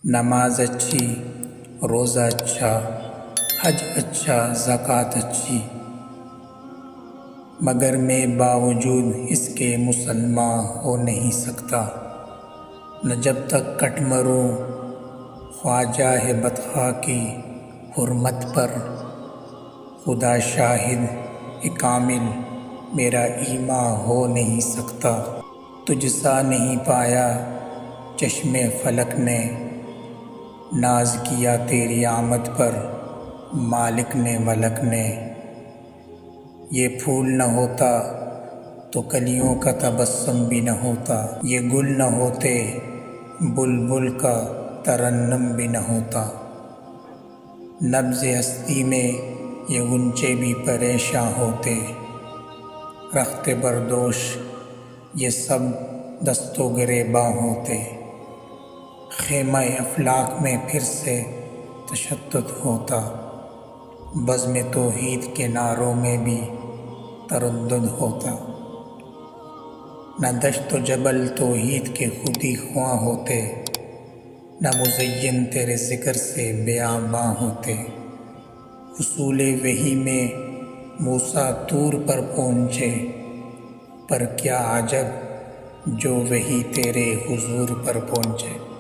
نماز اچھی، روزہ اچھا، حج اچھا، زکوٰۃ اچھی، مگر میں باوجود اس کے مسلمان ہو نہیں سکتا۔ نہ جب تک کٹ مروں خواجہ بدخواہ کی حرمت پر، خدا شاہد کامل میرا ایمان ہو نہیں سکتا۔ تجھ سا نہیں پایا چشم فلک نے، ناز کیا تیری آمد پر مالک نے ملک نے۔ یہ پھول نہ ہوتا تو کلیوں کا تبسم بھی نہ ہوتا، یہ گل نہ ہوتے بلبل کا ترنم بھی نہ ہوتا۔ نبض ہستی میں یہ غنچے بھی پریشاں ہوتے، رخت بردوش یہ سب دست و گریباں ہوتے۔ خیمہ افلاک میں پھر سے تشدد ہوتا، بزم توحید کے نعروں میں بھی تردد ہوتا۔ نہ دشت و جبل توحید کے خود ہی خواں ہوتے، نہ مزین تیرے ذکر سے بیاباں ہوتے۔ حصول وحی میں موسیٰ طور پر پہنچے، پر کیا عجب جو وحی تیرے حضور پر پہنچے۔